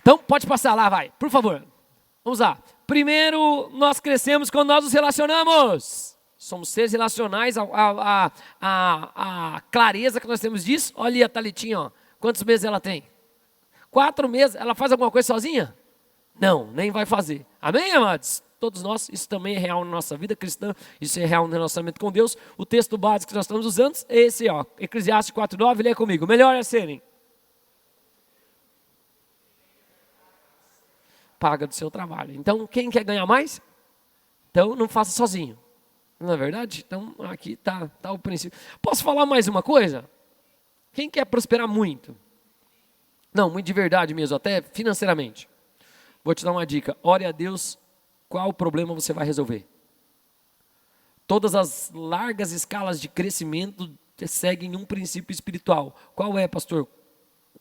Então, pode passar lá, vai, por favor. Vamos lá. Primeiro, nós crescemos quando nós nos relacionamos. Somos seres relacionais, a clareza que nós temos disso. Olha ali a Thalitinha, ó. Quantos meses ela tem? 4 meses. Ela faz alguma coisa sozinha? Não, nem vai fazer. Amém, amados? Todos nós, isso também é real na nossa vida cristã, isso é real no relacionamento com Deus. O texto básico que nós estamos usando é esse, ó, Eclesiastes 4:9, lê comigo. Melhor é serem paga do seu trabalho. Então, quem quer ganhar mais? Então, não faça sozinho. Não é verdade? Então, aqui está o princípio. Posso falar mais uma coisa? Quem quer prosperar muito? Não, muito de verdade mesmo, até financeiramente. Vou te dar uma dica. Ore a Deus qual problema você vai resolver. Todas as largas escalas de crescimento seguem um princípio espiritual. Qual é, pastor?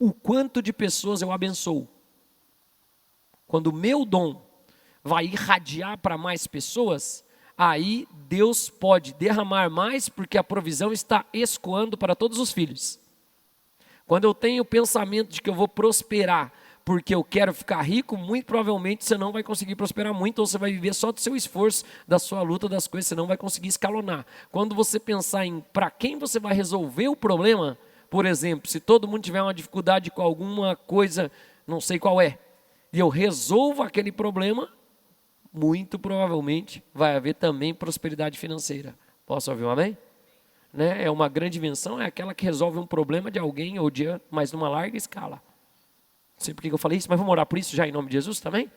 O quanto de pessoas eu abençoo. Quando o meu dom vai irradiar para mais pessoas, aí Deus pode derramar mais, porque a provisão está escoando para todos os filhos. Quando eu tenho o pensamento de que eu vou prosperar, porque eu quero ficar rico, muito provavelmente você não vai conseguir prosperar muito, ou você vai viver só do seu esforço, da sua luta, das coisas, você não vai conseguir escalonar. Quando você pensar em para quem você vai resolver o problema, por exemplo, se todo mundo tiver uma dificuldade com alguma coisa, não sei qual é, e eu resolvo aquele problema, muito provavelmente vai haver também prosperidade financeira. Posso ouvir um amém? Né? É uma grande invenção, é aquela que resolve um problema de alguém, ou de, mas numa larga escala. Não sei por que eu falei isso, mas vamos orar por isso já em nome de Jesus também?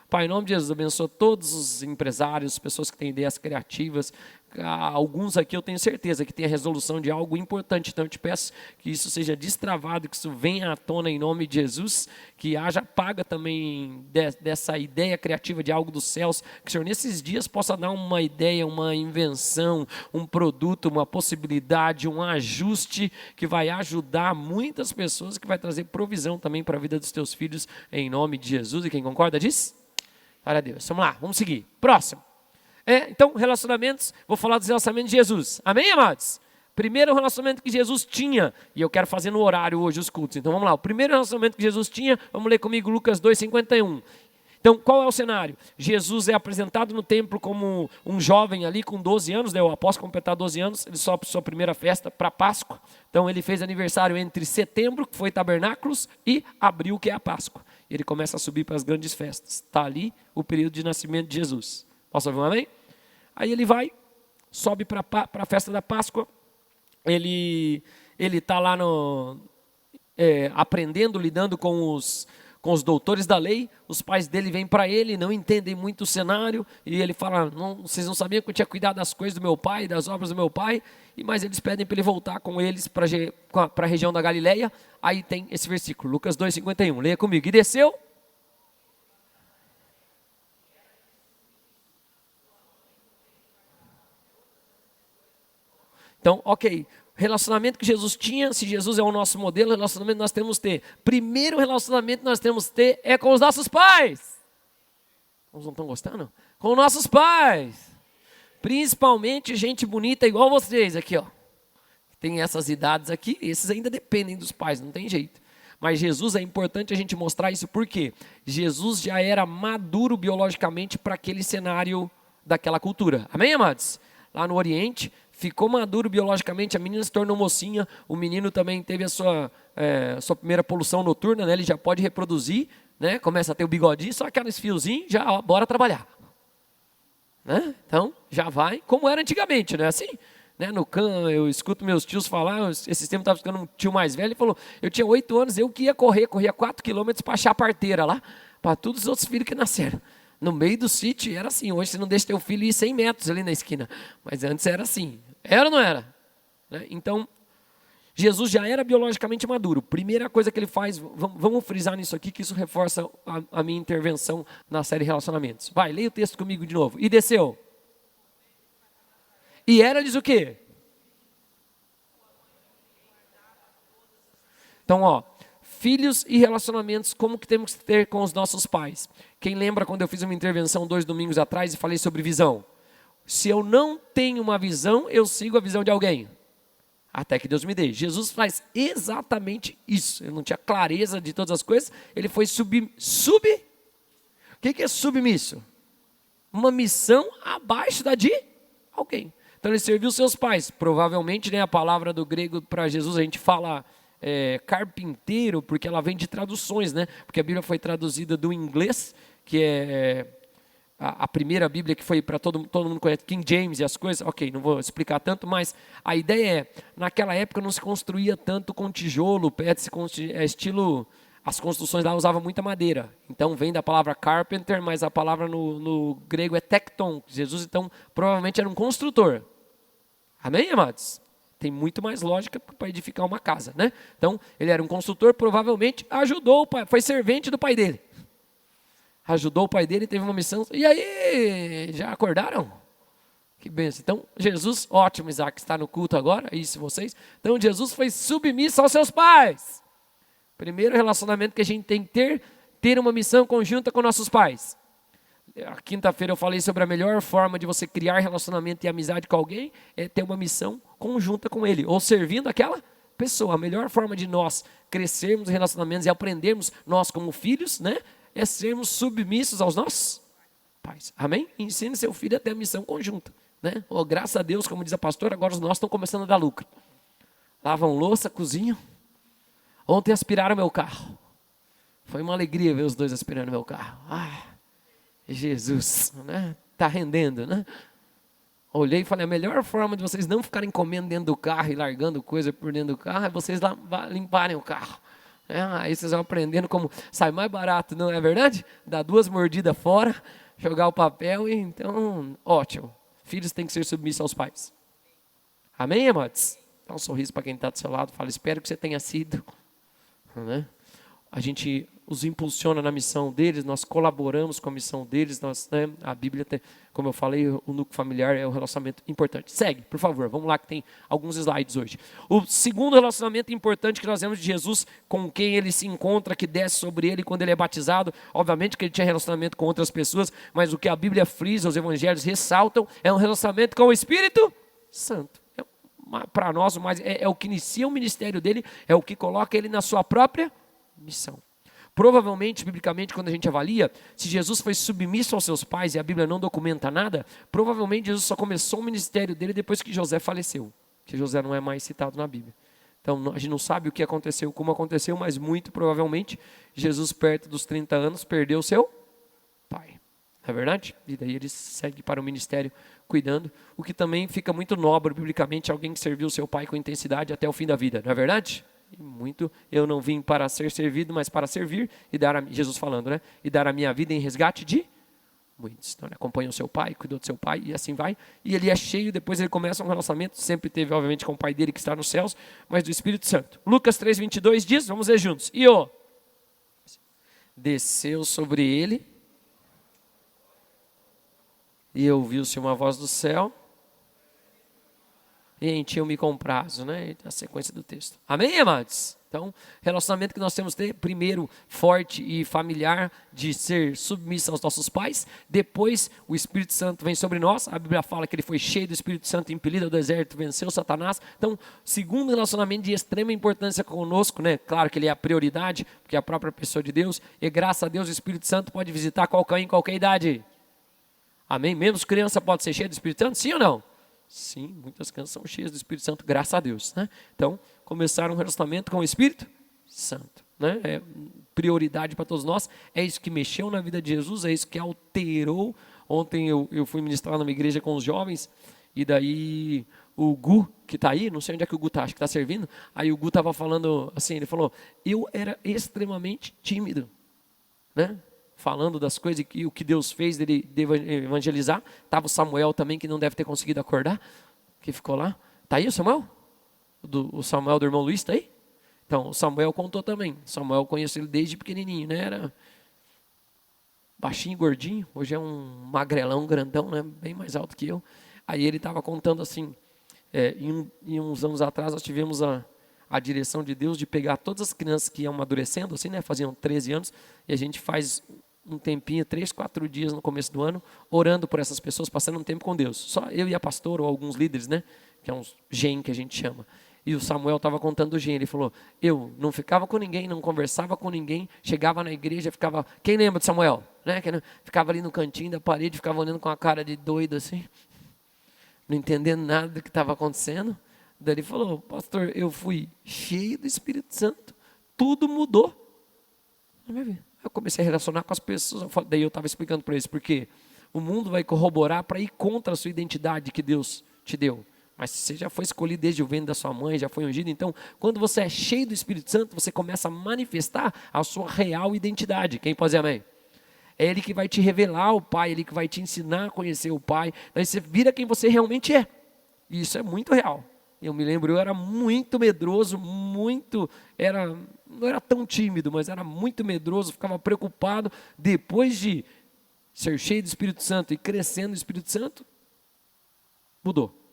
Pai, em nome de Jesus, abençoa todos os empresários, pessoas que têm ideias criativas. Alguns aqui eu tenho certeza que tem a resolução de algo importante. Então eu te peço que isso seja destravado, que isso venha à tona em nome de Jesus. Que haja paga também dessa ideia criativa de algo dos céus. Que o Senhor nesses dias possa dar uma ideia, uma invenção, um produto, uma possibilidade, um ajuste que vai ajudar muitas pessoas, que vai trazer provisão também para a vida dos teus filhos em nome de Jesus. E quem concorda diz? Glória a Deus. Vamos lá, vamos seguir. Próximo. Então, relacionamentos, vou falar dos relacionamentos de Jesus. Amém, amados? Primeiro relacionamento que Jesus tinha, e eu quero fazer no horário hoje os cultos. Então, vamos lá. O primeiro relacionamento que Jesus tinha, vamos ler comigo Lucas 2:51. Então, qual é o cenário? Jesus é apresentado no templo como um jovem ali com 12 anos, né? O apóstolo completar 12 anos, ele sofre sua primeira festa para Páscoa. Então, ele fez aniversário entre setembro, que foi tabernáculos, e abril, que é a Páscoa. Ele começa a subir para as grandes festas. Está ali o período de nascimento de Jesus. Posso ouvir um amém? Aí ele vai, sobe para a festa da Páscoa. Ele está lá aprendendo, lidando com os doutores da lei. Os pais dele vêm para ele, não entendem muito o cenário. E ele fala, vocês não sabiam que eu tinha cuidado das coisas do meu pai, das obras do meu pai. Mas eles pedem para ele voltar com eles para a região da Galileia. Aí tem esse versículo, Lucas 2:51. Leia comigo. E desceu. Então, ok. Relacionamento que Jesus tinha, se Jesus é o nosso modelo, relacionamento nós temos que ter. Primeiro relacionamento que nós temos que ter é com os nossos pais. Vocês não estão gostando? Com os nossos pais. Principalmente gente bonita igual vocês aqui, ó. Tem essas idades aqui, esses ainda dependem dos pais, não tem jeito. Mas Jesus, é importante a gente mostrar isso, porque Jesus já era maduro biologicamente para aquele cenário daquela cultura. Amém, amados? Lá no Oriente, ficou maduro biologicamente, a menina se tornou mocinha, o menino também teve a sua primeira poluição noturna, né? Ele já pode reproduzir, né? Começa a ter o bigodinho, só aqueles fiozinhos, já ó, bora trabalhar. Né? Então, já vai, como era antigamente, não é assim? Né? No campo, eu escuto meus tios falar, esse tempo estava ficando um tio mais velho, ele falou, eu tinha 8 anos, eu que ia corria 4 quilômetros para achar a parteira lá, para todos os outros filhos que nasceram. No meio do sítio era assim, hoje você não deixa teu filho ir 100 metros ali na esquina, mas antes era assim, era ou não era? Né? Então, Jesus já era biologicamente maduro. Primeira coisa que ele faz, vamos frisar nisso aqui, que isso reforça a minha intervenção na série Relacionamentos. Vai, leia o texto comigo de novo. E desceu. E era-lhes o quê? Então, ó, filhos e relacionamentos, como que temos que ter com os nossos pais? Quem lembra quando eu fiz uma intervenção 2 domingos atrás e falei sobre visão? Se eu não tenho uma visão, eu sigo a visão de alguém. até que Deus me dê. Jesus faz exatamente isso. Ele não tinha clareza de todas as coisas, ele foi o que é submisso? Uma missão abaixo da de alguém. Então ele serviu seus pais. Provavelmente, né, a palavra do grego para Jesus, a gente fala carpinteiro, porque ela vem de traduções, né? Porque a Bíblia foi traduzida do inglês, que é a primeira Bíblia que foi para todo mundo conhece, King James e as coisas. Ok, não vou explicar tanto, mas a ideia é, naquela época não se construía tanto com tijolo, estilo... As construções lá usavam muita madeira. Então vem da palavra carpenter, mas a palavra no grego é tecton. Jesus, então, provavelmente era um construtor. Amém, amados? Tem muito mais lógica para edificar uma casa, né? Então, ele era um construtor, provavelmente ajudou o pai, foi servente do pai dele. Ajudou o pai dele, teve uma missão. E aí, já acordaram? Que bênção. Então, Jesus, ótimo, Isaac, está no culto agora, isso vocês. Então, Jesus foi submisso aos seus pais. Primeiro relacionamento que a gente tem que ter uma missão conjunta com nossos pais. A quinta-feira eu falei sobre a melhor forma de você criar relacionamento e amizade com alguém é ter uma missão conjunta com ele, ou servindo aquela pessoa. A melhor forma de nós crescermos em relacionamentos e aprendermos, nós como filhos, né, é sermos submissos aos nossos pais. Amém? Ensine seu filho a ter a missão conjunta. Né? Oh, graças a Deus, como diz a pastora, agora os nossos estão começando a dar lucro. Lavam louça, cozinham. Ontem aspiraram meu carro. Foi uma alegria ver os dois aspirando meu carro. Ah, Jesus, né? Tá rendendo, né? Olhei e falei, a melhor forma de vocês não ficarem comendo dentro do carro e largando coisa por dentro do carro é vocês limparem o carro. Aí vocês vão aprendendo como sai mais barato, não é verdade? Dar 2 mordidas fora, jogar o papel e então, ótimo. Filhos têm que ser submissos aos pais. Amém, amados? Dá um sorriso para quem está do seu lado, fala, espero que você tenha sido. Né? A gente os impulsiona na missão deles, nós colaboramos com a missão deles, né? A Bíblia, como eu falei, o núcleo familiar é um relacionamento importante. Segue, por favor, vamos lá que tem alguns slides hoje. O segundo relacionamento importante que nós vemos de Jesus, com quem ele se encontra, que desce sobre ele quando ele é batizado, obviamente que ele tinha relacionamento com outras pessoas, mas o que a Bíblia frisa, os evangelhos ressaltam, é um relacionamento com o Espírito Santo. Para nós, é o que inicia o ministério dele, é o que coloca ele na sua própria missão. Provavelmente, biblicamente, quando a gente avalia, se Jesus foi submisso aos seus pais e a Bíblia não documenta nada, provavelmente Jesus só começou o ministério dele depois que José faleceu, que José não é mais citado na Bíblia. Então, a gente não sabe o que aconteceu, como aconteceu, mas muito provavelmente, Jesus, perto dos 30 anos, perdeu seu pai. Não é verdade? E daí ele segue para o ministério cuidando, o que também fica muito nobre biblicamente, alguém que serviu seu pai com intensidade até o fim da vida, não é verdade? E muito, eu não vim para ser servido, mas para servir e dar, Jesus falando, né? E dar a minha vida em resgate de muitos. Então ele acompanhou seu pai, cuidou do seu pai e assim vai. E ele é cheio, depois ele começa um relacionamento, sempre teve obviamente com o pai dele que está nos céus, mas do Espírito Santo. Lucas 3:22 diz, vamos ler juntos. E desceu sobre ele, e ouviu-se uma voz do céu, e enchiam-me com prazo, né? A sequência do texto. Amém, amados? Então, relacionamento que nós temos que ter, primeiro, forte e familiar, de ser submisso aos nossos pais. Depois, o Espírito Santo vem sobre nós. A Bíblia fala que ele foi cheio do Espírito Santo, impelido ao deserto, venceu Satanás. Então, segundo relacionamento de extrema importância conosco, né? Claro que ele é a prioridade, porque é a própria pessoa de Deus. E graças a Deus, o Espírito Santo pode visitar qualquer em qualquer idade. Amém? Mesmo criança pode ser cheia do Espírito Santo? Sim ou não? Sim, muitas crianças são cheias do Espírito Santo, graças a Deus. Né? Então, começaram um relacionamento com o Espírito Santo. Né? É prioridade para todos nós. É isso que mexeu na vida de Jesus, é isso que alterou. Ontem eu fui ministrar numa igreja com os jovens, e daí o Gu, que está aí, não sei onde é que o Gu está, acho que está servindo. Aí o Gu estava falando assim, ele falou, eu era extremamente tímido, né? Falando das coisas e o que Deus fez dele evangelizar. Estava o Samuel também, que não deve ter conseguido acordar, que ficou lá. Está aí o Samuel? O Samuel do irmão Luiz está aí? Então, o Samuel contou também. O Samuel conhece ele desde pequenininho, né? Era baixinho, gordinho. Hoje é um magrelão, grandão, né? Bem mais alto que eu. Aí ele estava contando assim, em uns anos atrás nós tivemos a direção de Deus de pegar todas as crianças que iam amadurecendo, assim, né? Faziam 13 anos, e a gente faz um tempinho, 3, 4 dias no começo do ano, orando por essas pessoas, passando um tempo com Deus. Só eu e a pastora, ou alguns líderes, né? Que é uns gen que a gente chama. E o Samuel estava contando o Gen. Ele falou, eu não ficava com ninguém, não conversava com ninguém, chegava na igreja, ficava... Quem lembra de Samuel? Né? Ficava ali no cantinho da parede, ficava olhando com a cara de doido assim, não entendendo nada do que estava acontecendo. Daí ele falou, pastor, eu fui cheio do Espírito Santo, tudo mudou. Eu comecei a relacionar com as pessoas, daí eu estava explicando para eles, porque o mundo vai corroborar para ir contra a sua identidade que Deus te deu. Mas você já foi escolhido desde o ventre da sua mãe, já foi ungido. Então, quando você é cheio do Espírito Santo, você começa a manifestar a sua real identidade. Quem pode dizer amém? É Ele que vai te revelar o Pai, Ele que vai te ensinar a conhecer o Pai. Daí você vira quem você realmente é. E isso é muito real. Eu me lembro, eu era muito medroso, não era tão tímido, mas era muito medroso, ficava preocupado. Depois de ser cheio do Espírito Santo e crescendo no Espírito Santo, mudou.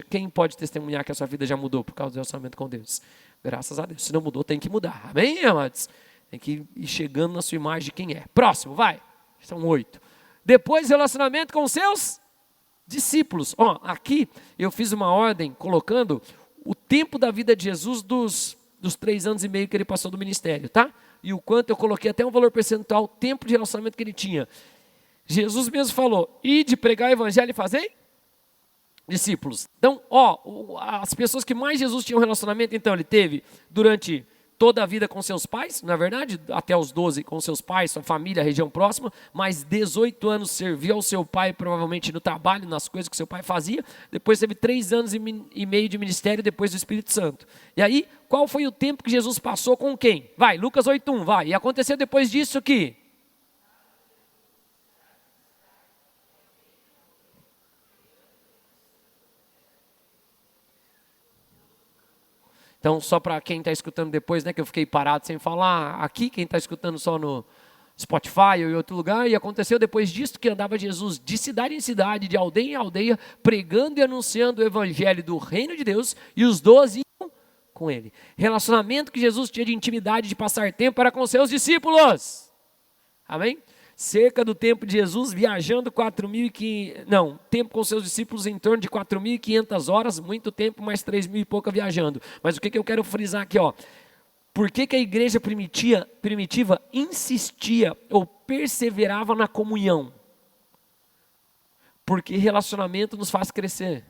Quem pode testemunhar que a sua vida já mudou por causa do relacionamento com Deus? Graças a Deus. Se não mudou, tem que mudar. Amém, amados? Tem que ir chegando na sua imagem de quem é. Próximo, vai. São 8. Depois, relacionamento com seus discípulos. Aqui eu fiz uma ordem colocando o tempo da vida de Jesus dos 3 anos e meio que ele passou do ministério, tá? E o quanto eu coloquei até um valor percentual, o tempo de relacionamento que ele tinha. Jesus mesmo falou, ide pregar o evangelho e fazei discípulos. Então, as pessoas que mais Jesus tinha um relacionamento, então, ele teve durante toda a vida com seus pais, na verdade, até os 12 com seus pais, sua família, a região próxima, mais 18 anos serviu ao seu pai, provavelmente no trabalho, nas coisas que seu pai fazia, depois teve 3 anos e meio de ministério, depois do Espírito Santo. E aí, qual foi o tempo que Jesus passou com quem? Vai, Lucas 8:1, vai. E aconteceu depois disso que... Então, só para quem está escutando depois, né, que eu fiquei parado sem falar, aqui, quem está escutando só no Spotify ou em outro lugar, e aconteceu depois disso que andava Jesus de cidade em cidade, de aldeia em aldeia, pregando e anunciando o evangelho do reino de Deus, e os 12 iam com ele. Relacionamento que Jesus tinha de intimidade, de passar tempo, era com seus discípulos. Amém? Cerca do tempo de Jesus, viajando tempo com seus discípulos em torno de 4.500 horas, muito tempo, mais 3.000 e pouca viajando. Mas o que eu quero frisar aqui, por que a igreja primitiva insistia ou perseverava na comunhão? Porque relacionamento nos faz crescer.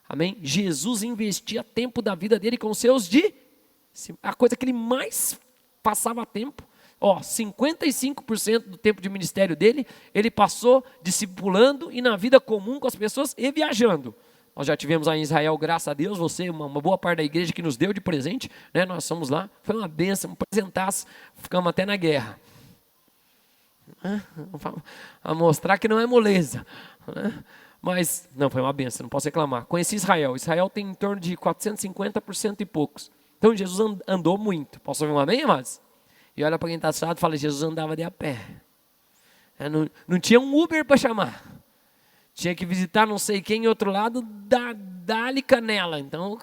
Amém? Jesus investia tempo da vida dele com seus a coisa que ele mais passava tempo. 55% do tempo de ministério dele, ele passou discipulando e na vida comum com as pessoas e viajando. Nós já tivemos aí em Israel, graças a Deus, você, uma boa parte da igreja que nos deu de presente, né? Nós fomos lá, foi uma bênção, um presentaço, ficamos até na guerra. A mostrar que não é moleza. Mas, não, foi uma bênção, não posso reclamar. Conheci Israel, Israel tem em torno de 450% e poucos. Então Jesus andou muito. Posso ouvir um amém, amados? E olha para quem está assado e fala, Jesus andava de a pé. Não tinha um Uber para chamar. Tinha que visitar não sei quem em outro lado, dá-lhe canela. Então,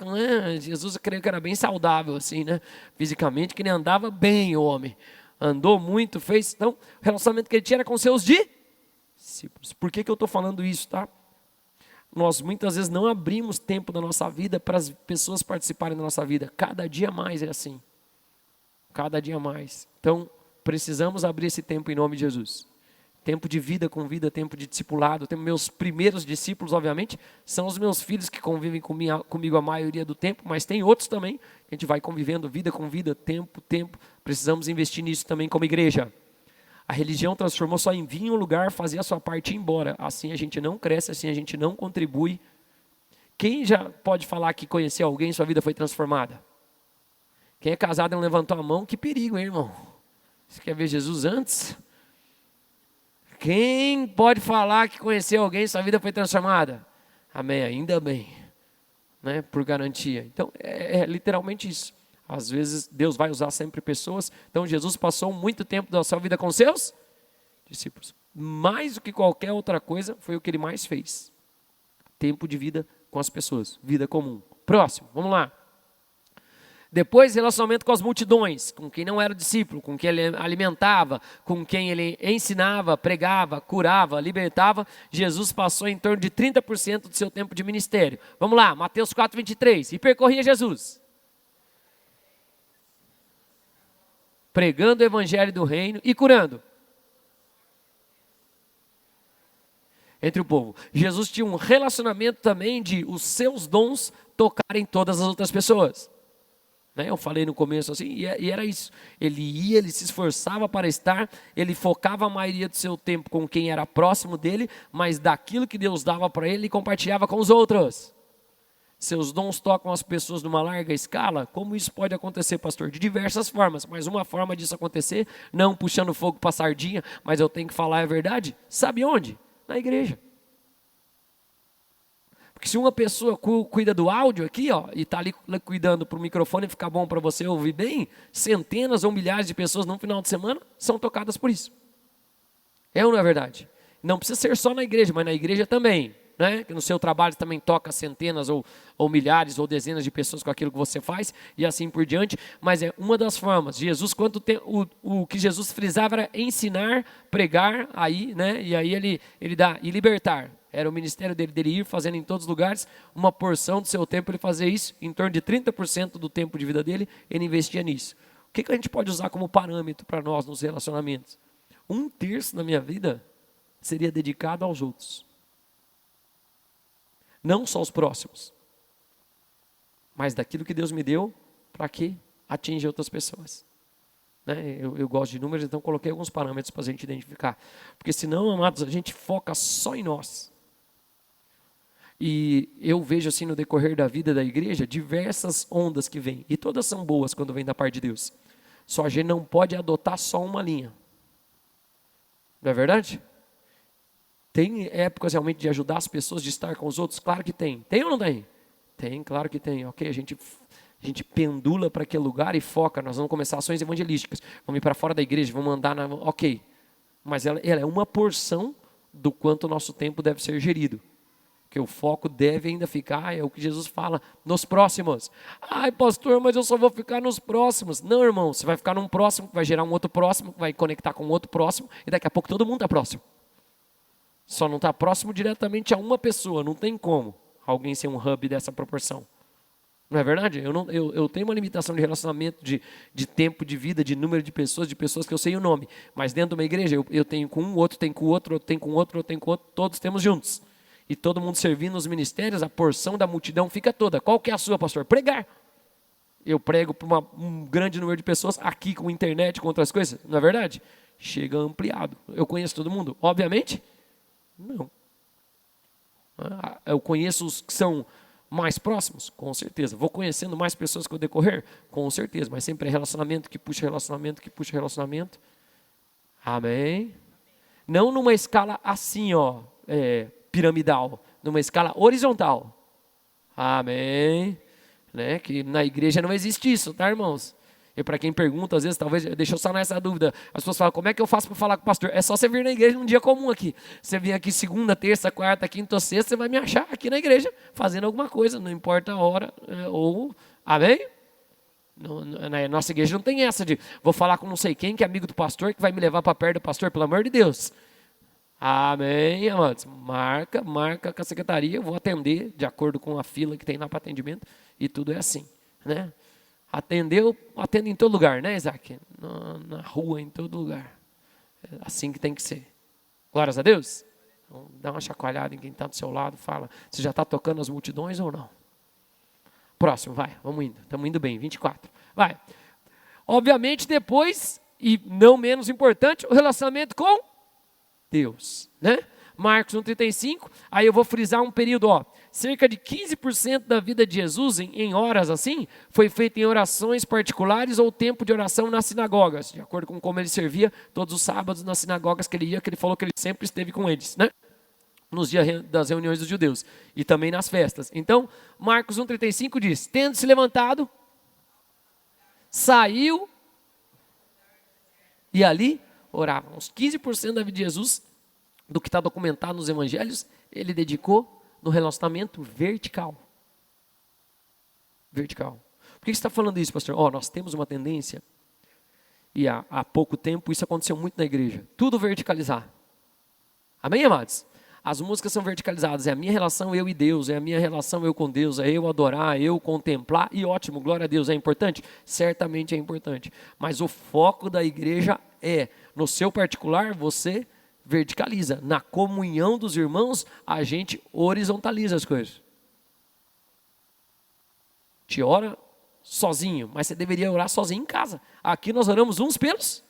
Jesus eu creio que era bem saudável, assim, né? Fisicamente, que nem andava bem o homem. Andou muito, fez. Então, o relacionamento que ele tinha era com seus discípulos. Por que eu estou falando isso, tá? Nós muitas vezes não abrimos tempo da nossa vida para as pessoas participarem da nossa vida. Cada dia mais é assim. Cada dia mais. Então, precisamos abrir esse tempo em nome de Jesus. Tempo de vida com vida, tempo de discipulado. Meus primeiros discípulos, obviamente, são os meus filhos que convivem comigo a maioria do tempo, mas tem outros também, que a gente vai convivendo vida com vida, tempo. Precisamos investir nisso também como igreja. A religião transformou só em vir em um lugar, fazer a sua parte e ir embora. Assim a gente não cresce, assim a gente não contribui. Quem já pode falar que conheceu alguém e sua vida foi transformada? Quem é casado e não levantou a mão, que perigo, hein, irmão? Você quer ver Jesus antes? Quem pode falar que conheceu alguém e sua vida foi transformada? Amém, ainda bem. Né? Por garantia. Então, é literalmente isso. Às vezes, Deus vai usar sempre pessoas. Então, Jesus passou muito tempo da sua vida com seus discípulos. Mais do que qualquer outra coisa, foi o que ele mais fez. Tempo de vida com as pessoas. Vida comum. Próximo, vamos lá. Depois, relacionamento com as multidões, com quem não era discípulo, com quem ele alimentava, com quem ele ensinava, pregava, curava, libertava. Jesus passou em torno de 30% do seu tempo de ministério. Vamos lá, Mateus 4:23. E percorria Jesus, pregando o evangelho do reino e curando entre o povo. Jesus tinha um relacionamento também de os seus dons tocarem todas as outras pessoas. Eu falei no começo assim, e era isso. Ele ia, ele se esforçava para estar, ele focava a maioria do seu tempo com quem era próximo dele, mas daquilo que Deus dava para ele, ele compartilhava com os outros. Seus dons tocam as pessoas numa larga escala? Como isso pode acontecer, pastor? De diversas formas, mas uma forma disso acontecer, não puxando fogo para sardinha, mas eu tenho que falar a verdade, sabe onde? Na igreja. Porque se uma pessoa cuida do áudio aqui, e está ali cuidando para o microfone ficar bom para você ouvir bem, centenas ou milhares de pessoas no final de semana são tocadas por isso. É ou não é verdade? Não precisa ser só na igreja, mas na igreja também. Que no seu trabalho também toca centenas ou milhares ou dezenas de pessoas com aquilo que você faz e assim por diante, mas é uma das formas. Jesus, o que Jesus frisava era ensinar, pregar, e aí ele dá, e libertar. Era o ministério dele ir fazendo em todos os lugares, uma porção do seu tempo ele fazia isso, em torno de 30% do tempo de vida dele, ele investia nisso. O que a gente pode usar como parâmetro para nós nos relacionamentos? 1/3 da minha vida seria dedicado aos outros. Não só os próximos, mas daquilo que Deus me deu para que atinja outras pessoas. Eu gosto de números, então coloquei alguns parâmetros para a gente identificar. Porque senão, amados, a gente foca só em nós. E eu vejo assim no decorrer da vida da igreja, diversas ondas que vêm. E todas são boas quando vêm da parte de Deus. Só a gente não pode adotar só uma linha. Não é verdade? Tem épocas realmente de ajudar as pessoas, de estar com os outros? Claro que tem. Tem ou não tem? Tem, claro que tem. Ok, a gente pendula para aquele lugar e foca. Nós vamos começar ações evangelísticas. Vamos ir para fora da igreja, vamos andar na... Ok. Mas ela é uma porção do quanto o nosso tempo deve ser gerido. Porque o foco deve ainda ficar, é o que Jesus fala, nos próximos. Ai, pastor, mas eu só vou ficar nos próximos. Não, irmão, você vai ficar num próximo, que vai gerar um outro próximo, que vai conectar com outro próximo, e daqui a pouco todo mundo está próximo. Só não está próximo diretamente a uma pessoa, não tem como alguém ser um hub dessa proporção. Não é verdade? Eu tenho uma limitação de relacionamento, de tempo, de vida, de número de pessoas que eu sei o nome. Mas dentro de uma igreja, eu tenho com um, outro tem com o outro, outro tem com o outro, outro tem com o outro, todos temos juntos. E todo mundo servindo nos ministérios, a porção da multidão fica toda. Qual que é a sua, pastor? Pregar. Eu prego para um grande número de pessoas, aqui com internet, com outras coisas, não é verdade? Chega ampliado. Eu conheço todo mundo? Obviamente, não. Eu conheço os que são mais próximos? Com certeza. Vou conhecendo mais pessoas com o decorrer? Com certeza. Mas sempre é relacionamento que puxa relacionamento, que puxa relacionamento. Amém? Não numa escala assim, piramidal. Numa escala horizontal. Amém? Que na igreja não existe isso, tá, irmãos? E para quem pergunta, às vezes, talvez, deixa eu sanar essa dúvida. As pessoas falam, como é que eu faço para falar com o pastor? É só você vir na igreja num dia comum aqui. Você vir aqui segunda, terça, quarta, quinta ou sexta, você vai me achar aqui na igreja, fazendo alguma coisa, não importa a hora. Amém? Na nossa igreja não tem essa de, vou falar com não sei quem, que é amigo do pastor, que vai me levar para perto do pastor, pelo amor de Deus. Amém, amados? Marca com a secretaria, eu vou atender de acordo com a fila que tem lá para atendimento, e tudo é assim, Atendo em todo lugar, né, Isaac? Na rua, em todo lugar. É assim que tem que ser. Glórias a Deus. Então, dá uma chacoalhada em quem está do seu lado, fala, você já está tocando as multidões ou não? Próximo, vai, vamos indo. Estamos indo bem, 24. Vai. Obviamente, depois, e não menos importante, o relacionamento com Deus, Marcos 1,35, aí eu vou frisar um período, cerca de 15% da vida de Jesus, em horas assim, foi feita em orações particulares ou tempo de oração nas sinagogas, de acordo com como ele servia todos os sábados nas sinagogas que ele ia, que ele falou que ele sempre esteve com eles, nos dias das reuniões dos judeus, e também nas festas. Então, Marcos 1,35 diz, tendo se levantado, saiu, e ali orava. Uns 15% da vida de Jesus, do que está documentado nos evangelhos, ele dedicou no relacionamento vertical. Vertical. Por que você está falando isso, pastor? Nós temos uma tendência, e há pouco tempo isso aconteceu muito na igreja, tudo verticalizar. Amém, amados? As músicas são verticalizadas, é a minha relação eu e Deus, é a minha relação eu com Deus, é eu adorar, eu contemplar, e ótimo, glória a Deus, é importante? Certamente é importante, mas o foco da igreja é, no seu particular, você verticaliza, na comunhão dos irmãos, a gente horizontaliza as coisas. Te ora sozinho, mas você deveria orar sozinho em casa. Aqui nós oramos uns pelos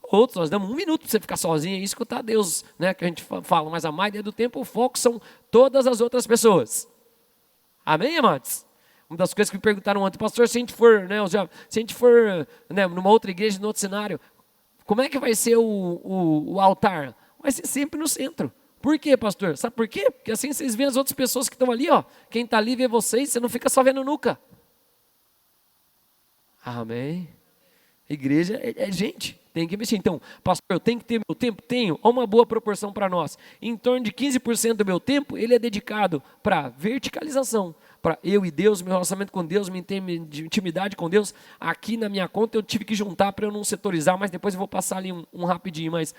outros, nós damos 1 minuto para você ficar sozinho e escutar Deus, né, que a gente fala, mas a maioria do tempo o foco são todas as outras pessoas. Amém, amados? Uma das coisas que me perguntaram ontem, pastor, se a gente for, numa outra igreja, num outro cenário, como é que vai ser o altar? Vai ser sempre no centro. Por quê, pastor? Sabe por quê? Porque assim vocês veem as outras pessoas que estão ali, quem está ali vê vocês, você não fica só vendo nuca. Amém? Igreja é gente, tem que investir. Então, pastor, eu tenho que ter meu tempo? Tenho. Há uma boa proporção para nós. Em torno de 15% do meu tempo, ele é dedicado para verticalização. Para eu e Deus, meu relacionamento com Deus, minha intimidade com Deus. Aqui na minha conta eu tive que juntar para eu não setorizar, mas depois eu vou passar ali um rapidinho. Mas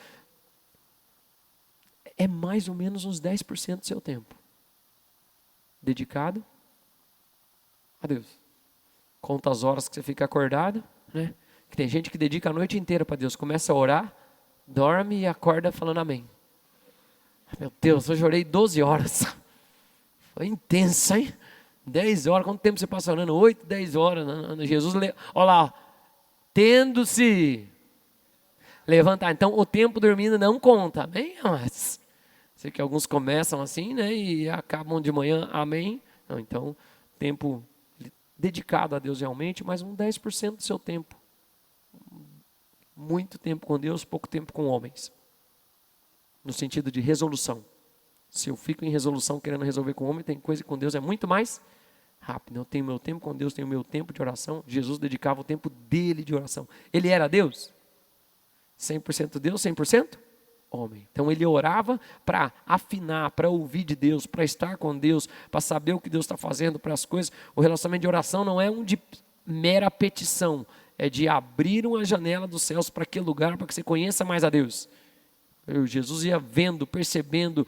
é mais ou menos uns 10% do seu tempo dedicado a Deus. Conta as horas que você fica acordado, né? Que tem gente que dedica a noite inteira para Deus, começa a orar, dorme e acorda falando amém. Meu Deus, hoje orei 12 horas. Foi intensa, hein? 10 horas, quanto tempo você passa orando? 8, 10 horas. Jesus, olha lá, tendo-se levantar. Então, o tempo dormindo não conta, amém? Mas, sei que alguns começam assim, né? E acabam de manhã, amém? Não, então, tempo dedicado a Deus realmente, mas 10% do seu tempo. Muito tempo com Deus, pouco tempo com homens. No sentido de resolução. Se eu fico em resolução querendo resolver com homem, tem coisa que com Deus é muito mais rápido. Eu tenho meu tempo com Deus, tenho meu tempo de oração. Jesus dedicava o tempo dele de oração. Ele era Deus? 100% Deus, 100% homem. Então ele orava para afinar, para ouvir de Deus, para estar com Deus, para saber o que Deus está fazendo para as coisas. O relacionamento de oração não é um de mera petição, é de abrir uma janela dos céus para aquele lugar, para que você conheça mais a Deus. Jesus ia vendo, percebendo,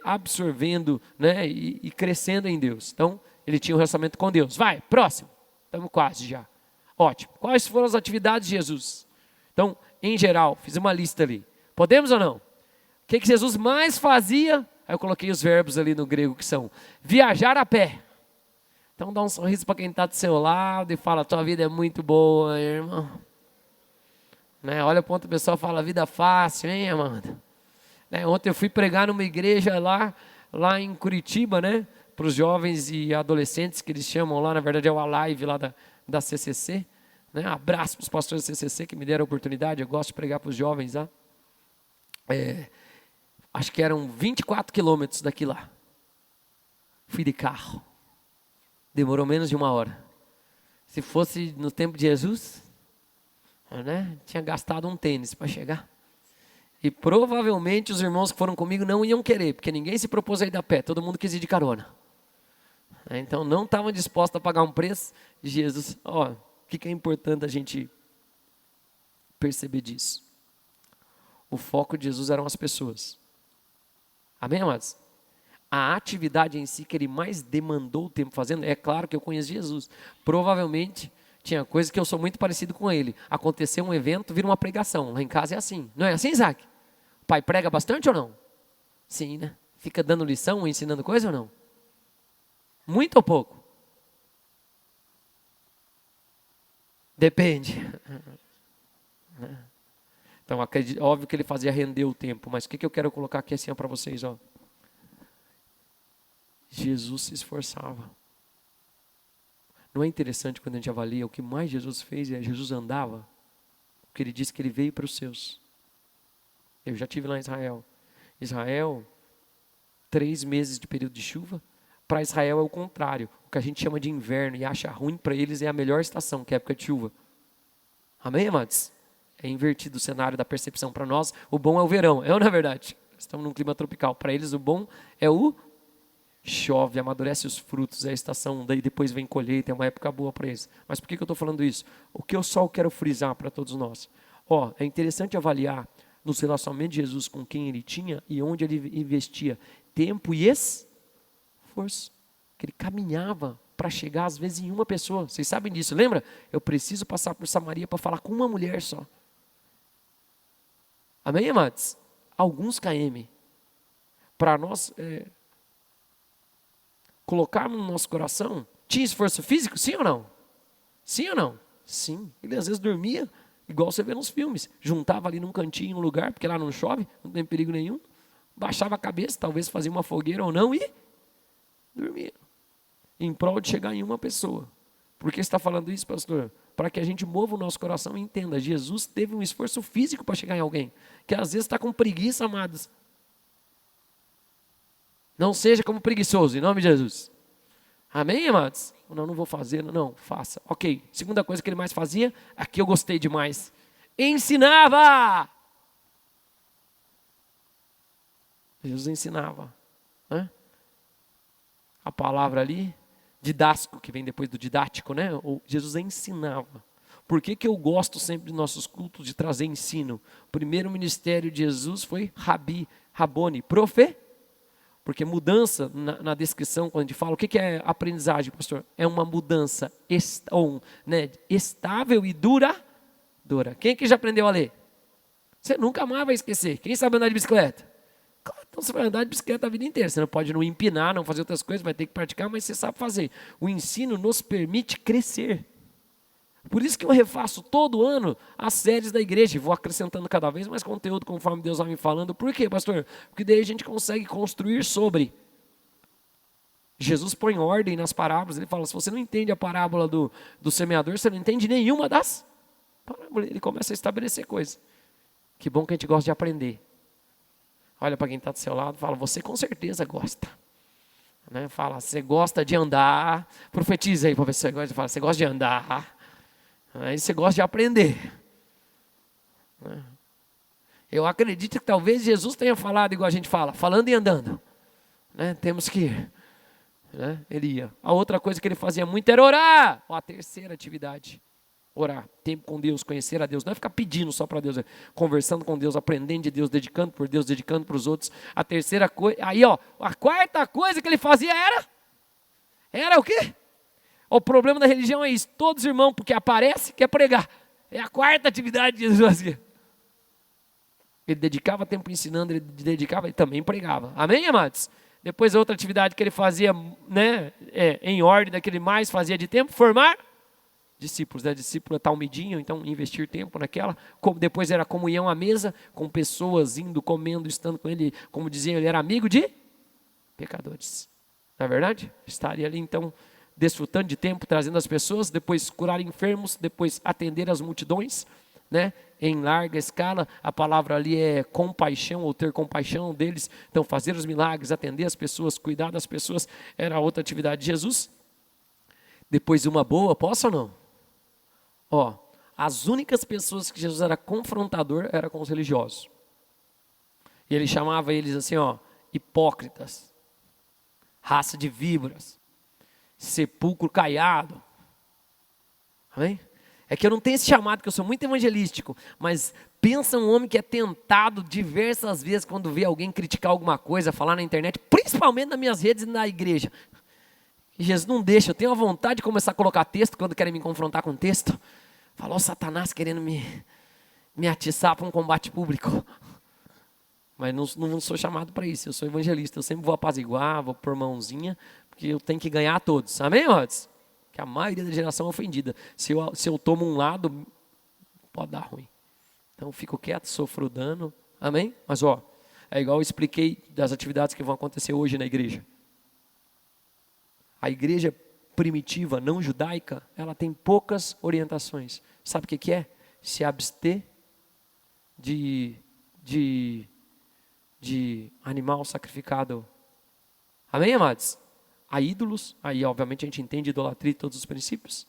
absorvendo, né, e crescendo em Deus. Então, ele tinha um relacionamento com Deus. Vai, próximo. Estamos quase já. Ótimo. Quais foram as atividades de Jesus? Então, em geral, fiz uma lista ali. Podemos ou não? O que Jesus mais fazia? Aí eu coloquei os verbos ali no grego que são viajar a pé. Então dá um sorriso para quem está do seu lado e fala, tua vida é muito boa, irmão. Né? Olha para outra pessoa e fala, vida fácil, hein, Amanda? Né? Ontem eu fui pregar numa igreja lá em Curitiba, né? Para os jovens e adolescentes, que eles chamam lá, na verdade é o Alive lá da CCC. Né? Abraço para os pastores da CCC que me deram a oportunidade, eu gosto de pregar para os jovens lá. Acho que eram 24 quilômetros daqui lá. Fui de carro. Demorou menos de 1 hora. Se fosse no tempo de Jesus, né, tinha gastado um tênis para chegar. E provavelmente os irmãos que foram comigo não iam querer, porque ninguém se propôs a ir a pé, todo mundo quis ir de carona. Então não estavam dispostos a pagar um preço de Jesus. O que é importante a gente perceber disso? O foco de Jesus eram as pessoas. Amém, amados? A atividade em si que ele mais demandou o tempo fazendo, é claro que eu conheço Jesus. Provavelmente tinha coisa que eu sou muito parecido com ele. Aconteceu um evento, vira uma pregação. Lá em casa é assim. Não é assim, Isaac? O pai prega bastante ou não? Sim, né? Fica dando lição, ensinando coisa ou não? Muito ou pouco? Depende. Então, óbvio que ele fazia render o tempo, mas o que eu quero colocar aqui assim para vocês, ó. Jesus se esforçava. Não é interessante quando a gente avalia o que mais Jesus fez? Jesus andava, porque ele disse que ele veio para os seus. Eu já estive lá em Israel. Israel, 3 meses de período de chuva. Para Israel é o contrário. O que a gente chama de inverno e acha ruim, para eles é a melhor estação, que é a época de chuva. Amém, amados? É invertido o cenário da percepção. Para nós, o bom é o verão. É ou não é verdade? Estamos num clima tropical. Para eles, o bom é o chove, amadurece os frutos, é a estação, daí depois vem colheita, é uma época boa para eles. Mas por que eu estou falando isso? O que eu só quero frisar para todos nós? É interessante avaliar nos relacionamentos de Jesus com quem ele tinha e onde ele investia tempo e esforço. Que ele caminhava para chegar às vezes em uma pessoa. Vocês sabem disso, lembra? Eu preciso passar por Samaria para falar com uma mulher só. Amém, amados? Alguns km. Para nós colocarmos no nosso coração, tinha esforço físico? Sim ou não? Sim ou não? Sim. Ele às vezes dormia, igual você vê nos filmes. Juntava ali num cantinho, num lugar, porque lá não chove, não tem perigo nenhum. Baixava a cabeça, talvez fazia uma fogueira ou não e dormia. Em prol de chegar em uma pessoa. Por que você está falando isso, pastor? Para que a gente mova o nosso coração e entenda. Jesus teve um esforço físico para chegar em alguém. Que às vezes está com preguiça, amados. Não seja como preguiçoso, em nome de Jesus. Amém, amados? Não vou fazer, não, faça. Ok, segunda coisa que ele mais fazia, aqui eu gostei demais. Ensinava! Jesus ensinava. A palavra ali, didático, que vem depois do didático, né? Jesus ensinava. Por que eu gosto sempre de nossos cultos de trazer ensino? O primeiro ministério de Jesus foi Rabone, porque mudança, na descrição, quando a gente fala, o que é aprendizagem, pastor? É uma mudança estável e duradoura. Quem que já aprendeu a ler? Você nunca mais vai esquecer. Quem sabe andar de bicicleta? Então você vai andar de bicicleta a vida inteira. Você não pode não empinar, não fazer outras coisas, vai ter que praticar, mas você sabe fazer. O ensino nos permite crescer. Por isso que eu refaço todo ano as séries da igreja. Vou acrescentando cada vez mais conteúdo conforme Deus vai me falando. Por quê, pastor? Porque daí a gente consegue construir sobre. Jesus põe ordem nas parábolas. Ele fala, se você não entende a parábola do semeador, você não entende nenhuma das parábolas. Ele começa a estabelecer coisas. Que bom que a gente gosta de aprender. Olha para quem está do seu lado e fala, você com certeza gosta. Fala, você gosta de andar. Profetiza aí para ver se você gosta. Fala, você gosta de andar. Aí você gosta de aprender. Eu acredito que talvez Jesus tenha falado igual a gente fala, falando e andando. Temos que ir. Ele ia. A outra coisa que ele fazia muito era orar. A terceira atividade. Orar, tempo com Deus, conhecer a Deus. Não é ficar pedindo só para Deus, conversando com Deus, aprendendo de Deus, dedicando por Deus, dedicando para os outros. A terceira coisa, a quarta coisa que ele fazia era o quê? O problema da religião é isso, todos os irmãos, porque aparece, quer pregar. É a quarta atividade de Jesus fazia. Ele dedicava tempo ensinando, ele também pregava. Amém, amados? Depois a outra atividade que ele fazia, em ordem da que ele mais fazia de tempo, formar discípulos, discípulo é talmidinho, então investir tempo naquela. Depois era comunhão à mesa, com pessoas indo, comendo, estando com ele, como diziam, ele era amigo de pecadores. Não é verdade? Estaria ali então, desfrutando de tempo, trazendo as pessoas, depois curar enfermos, depois atender as multidões, em larga escala. A palavra ali é compaixão, ou ter compaixão deles. Então fazer os milagres, atender as pessoas, cuidar das pessoas, era outra atividade de Jesus. Depois uma boa, posso ou não? As únicas pessoas que Jesus era confrontador era com os religiosos. E ele chamava eles assim, hipócritas, raça de víboras, sepulcro caiado. Amém? É que eu não tenho esse chamado, que eu sou muito evangelístico, mas pensa um homem que é tentado diversas vezes quando vê alguém criticar alguma coisa, falar na internet, principalmente nas minhas redes e na igreja. E Jesus não deixa, eu tenho a vontade de começar a colocar texto quando querem me confrontar com texto. Falou Satanás querendo me atiçar para um combate público. Mas não sou chamado para isso, eu sou evangelista. Eu sempre vou apaziguar, vou pôr mãozinha, porque eu tenho que ganhar a todos. Amém, irmãos? Que a maioria da geração é ofendida. Se eu tomo um lado, pode dar ruim. Então eu fico quieto, sofro dano. Amém? Mas é igual eu expliquei das atividades que vão acontecer hoje na igreja. A igreja primitiva, não judaica, ela tem poucas orientações. Sabe o que é? Se abster de animal sacrificado. Amém, amados? A ídolos, aí obviamente a gente entende idolatria e todos os princípios.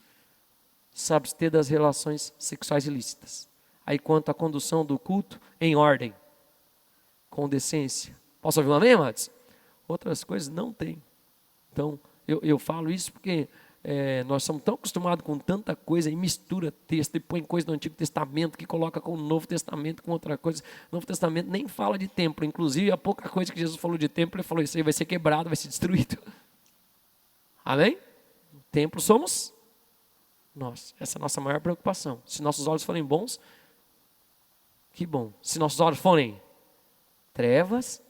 Se abster das relações sexuais ilícitas. Aí quanto à condução do culto, em ordem, com decência. Posso ouvir um amém, amados? Outras coisas não tem. Então, eu falo isso porque nós somos tão acostumados com tanta coisa e mistura texto e põe coisa do Antigo Testamento que coloca com o Novo Testamento com outra coisa. O Novo Testamento nem fala de templo, inclusive a pouca coisa que Jesus falou de templo, ele falou isso aí vai ser quebrado, vai ser destruído. Amém? O templo somos nós. Essa é a nossa maior preocupação. Se nossos olhos forem bons, que bom. Se nossos olhos forem trevas,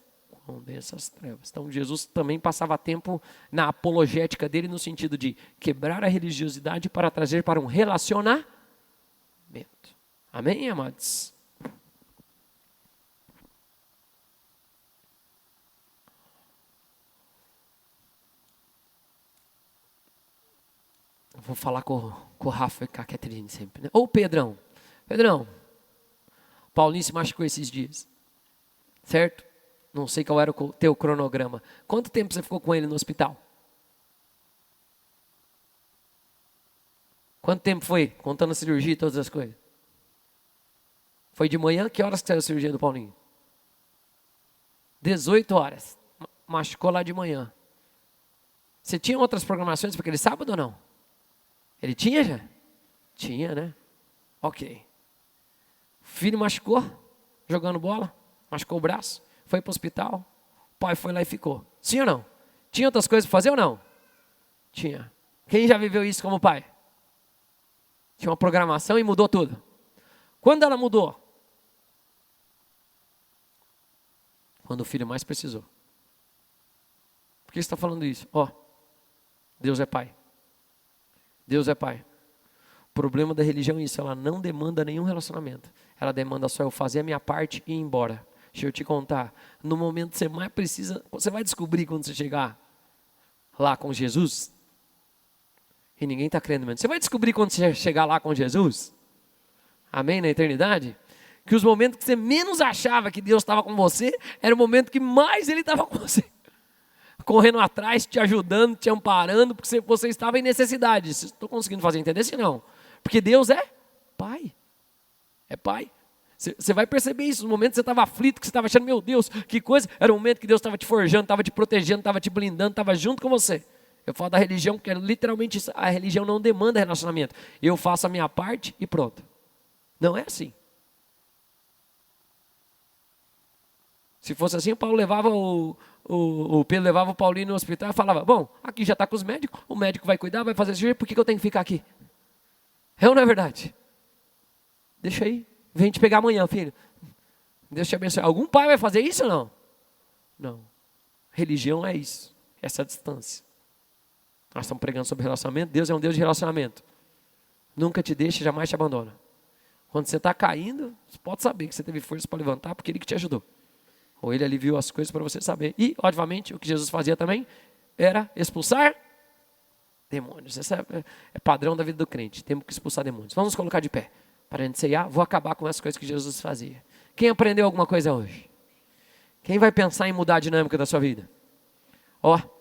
essas trevas. Então Jesus também passava tempo na apologética dele no sentido de quebrar a religiosidade para trazer para um relacionamento. Amém, amados? Eu vou falar com o Rafa e com a Catherine sempre, né? Ou Pedrão, Paulinho se machucou esses dias, certo? Não sei qual era o teu cronograma. Quanto tempo você ficou com ele no hospital? Quanto tempo foi? Contando a cirurgia e todas as coisas. Foi de manhã? Que horas que saiu a cirurgia do Paulinho? 18 horas. Machucou lá de manhã. Você tinha outras programações para aquele sábado ou não? Ele tinha já? Tinha, né? Ok. O filho machucou, jogando bola, machucou o braço. Foi para o hospital, o pai foi lá e ficou. Sim ou não? Tinha outras coisas para fazer ou não? Tinha. Quem já viveu isso como pai? Tinha uma programação e mudou tudo. Quando ela mudou? Quando o filho mais precisou. Por que você está falando isso? Deus é pai. Deus é pai. O problema da religião é isso, ela não demanda nenhum relacionamento. Ela demanda só eu fazer a minha parte e ir embora. Deixa eu te contar, no momento que você mais precisa, você vai descobrir quando você chegar lá com Jesus, e ninguém está crendo mesmo, você vai descobrir quando você chegar lá com Jesus, amém, na eternidade, que os momentos que você menos achava que Deus estava com você, era o momento que mais Ele estava com você, correndo atrás, te ajudando, te amparando, porque você estava em necessidade. Estou conseguindo fazer entender isso não? Porque Deus é Pai, é Pai. Você vai perceber isso, no momento que você estava aflito, que você estava achando, meu Deus, que coisa, era o momento que Deus estava te forjando, estava te protegendo, estava te blindando, estava junto com você. Eu falo da religião, que é literalmente isso, a religião não demanda relacionamento. Eu faço a minha parte e pronto. Não é assim. Se fosse assim, o Paulo levava o Pedro levava o Paulinho no hospital e falava, bom, aqui já está com os médicos, o médico vai cuidar, vai fazer cirurgia, por que eu tenho que ficar aqui? É ou não é verdade? Deixa aí. Vem te pegar amanhã, filho. Deus te abençoe. Algum pai vai fazer isso ou não? Não. Religião é isso. Essa distância. Nós estamos pregando sobre relacionamento. Deus é um Deus de relacionamento. Nunca te deixa, jamais te abandona. Quando você está caindo, você pode saber que você teve força para levantar, porque Ele que te ajudou. Ou Ele aliviou as coisas para você saber. E, obviamente, o que Jesus fazia também era expulsar demônios. Esse é padrão da vida do crente. Temos que expulsar demônios. Vamos nos colocar de pé. Para a gente ceiar, vou acabar com as coisas que Jesus fazia. Quem aprendeu alguma coisa hoje? Quem vai pensar em mudar a dinâmica da sua vida?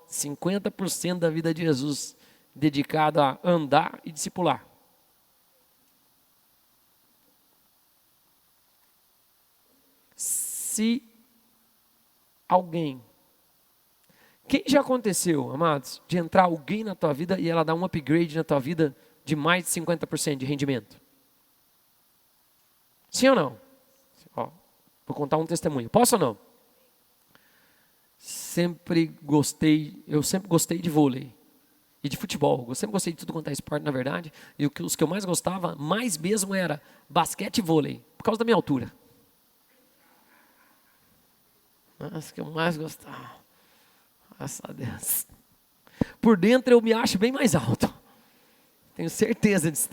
50% da vida de Jesus dedicado a andar e discipular. Se alguém, quem já aconteceu, amados, de entrar alguém na tua vida e ela dar um upgrade na tua vida de mais de 50% de rendimento? Sim ou não? Vou contar um testemunho. Posso ou não? Eu sempre gostei de vôlei e de futebol. Eu sempre gostei de tudo quanto é esporte, na verdade. E os que eu mais gostava, mais mesmo, era basquete e vôlei, por causa da minha altura. As que eu mais gostava. Graças a Deus. Por dentro eu me acho bem mais alto. Tenho certeza disso.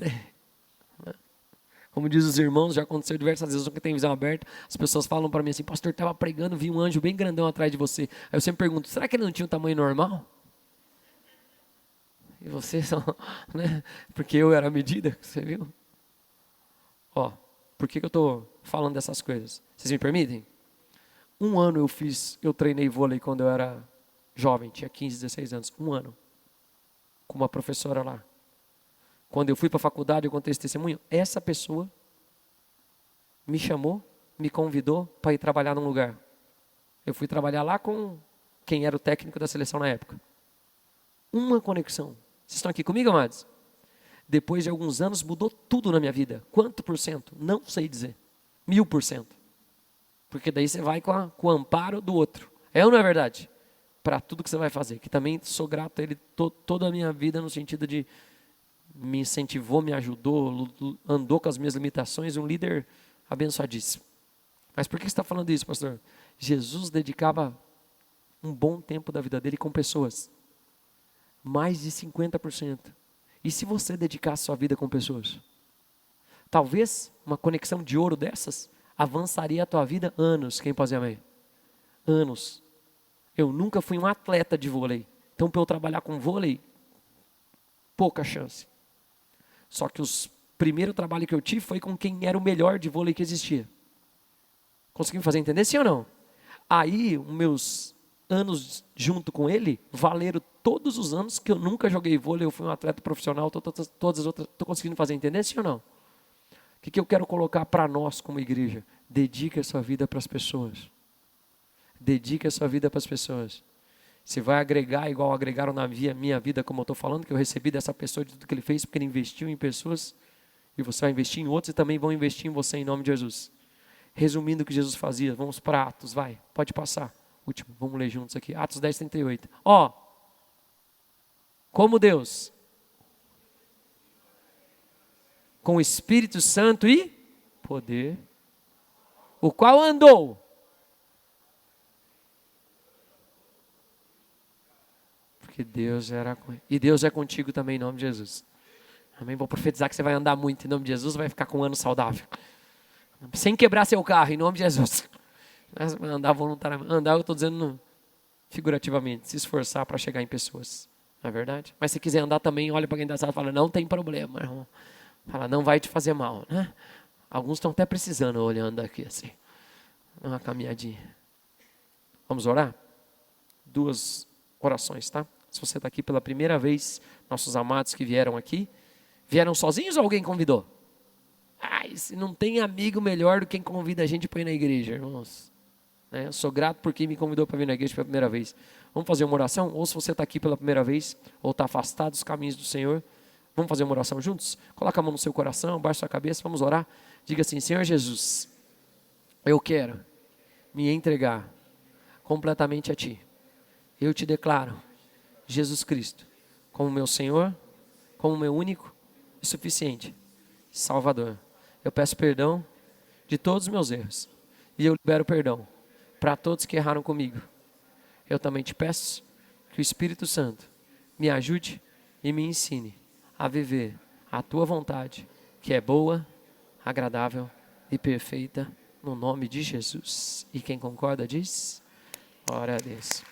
Como diz os irmãos, já aconteceu diversas vezes, que tem visão aberta, as pessoas falam para mim assim, pastor, estava pregando, vi um anjo bem grandão atrás de você. Aí eu sempre pergunto, será que ele não tinha um tamanho normal? E você só, né? Porque eu era a medida, você viu? Por que eu estou falando dessas coisas? Vocês me permitem? Um ano eu treinei vôlei quando eu era jovem, tinha 15, 16 anos. Um ano. Com uma professora lá. Quando eu fui para a faculdade, eu contei esse testemunho. Essa pessoa me chamou, me convidou para ir trabalhar num lugar. Eu fui trabalhar lá com quem era o técnico da seleção na época. Uma conexão. Vocês estão aqui comigo, amados? Depois de alguns anos mudou tudo na minha vida. Quanto por cento? Não sei dizer. 1000%. Porque daí você vai com o amparo do outro. É ou não é verdade? Para tudo que você vai fazer. Que também sou grato a ele toda a minha vida no sentido de me incentivou, me ajudou, andou com as minhas limitações. Um líder abençoadíssimo. Mas por que você está falando isso, pastor? Jesus dedicava um bom tempo da vida dele com pessoas. Mais de 50%. E se você dedicar a sua vida com pessoas? Talvez uma conexão de ouro dessas avançaria a tua vida anos. Quem pode dizer amém? Anos. Eu nunca fui um atleta de vôlei. Então, para eu trabalhar com vôlei, pouca chance. Só que o primeiro trabalho que eu tive foi com quem era o melhor de vôlei que existia. Conseguiu me fazer entender, sim ou não? Aí, os meus anos junto com ele valeram todos os anos que eu nunca joguei vôlei, eu fui um atleta profissional, todas as outras. Estou conseguindo fazer entender, sim ou não? O que eu quero colocar para nós como igreja? Dedique a sua vida para as pessoas. Dedique a sua vida para as pessoas. Você vai agregar igual agregaram na minha vida, como eu estou falando, que eu recebi dessa pessoa de tudo que ele fez, porque ele investiu em pessoas, e você vai investir em outros e também vão investir em você em nome de Jesus. Resumindo o que Jesus fazia, vamos para Atos, vai, pode passar. Último, vamos ler juntos aqui, Atos 10:38. Como Deus, com o Espírito Santo e poder, o qual andou. Porque Deus era com ele. E Deus é contigo também em nome de Jesus. Amém? Vou profetizar que você vai andar muito em nome de Jesus, vai ficar com um ano saudável. Sem quebrar seu carro em nome de Jesus. Andar voluntariamente. Andar, eu estou dizendo figurativamente, se esforçar para chegar em pessoas. Não é verdade? Mas se quiser andar também, olha para quem está sala e fala, não tem problema, irmão. Fala, não vai te fazer mal, né? Alguns estão até precisando olhando aqui assim. Uma caminhadinha. Vamos orar? 2 orações, tá? Se você está aqui pela primeira vez, nossos amados que vieram aqui, vieram sozinhos ou alguém convidou? Se não tem amigo melhor do que quem convida a gente para ir na igreja, irmãos. Eu sou grato por quem me convidou para vir na igreja pela primeira vez. Vamos fazer uma oração? Ou se você está aqui pela primeira vez, ou está afastado dos caminhos do Senhor, vamos fazer uma oração juntos? Coloca a mão no seu coração, baixa sua cabeça, vamos orar. Diga assim, Senhor Jesus, eu quero me entregar completamente a Ti. Eu te declaro Jesus Cristo como meu Senhor, como meu único e suficiente Salvador. Eu peço perdão de todos os meus erros e eu libero perdão para todos que erraram comigo. Eu também te peço que o Espírito Santo me ajude e me ensine a viver a Tua vontade, que é boa, agradável e perfeita, no nome de Jesus. E quem concorda diz, glória a Deus.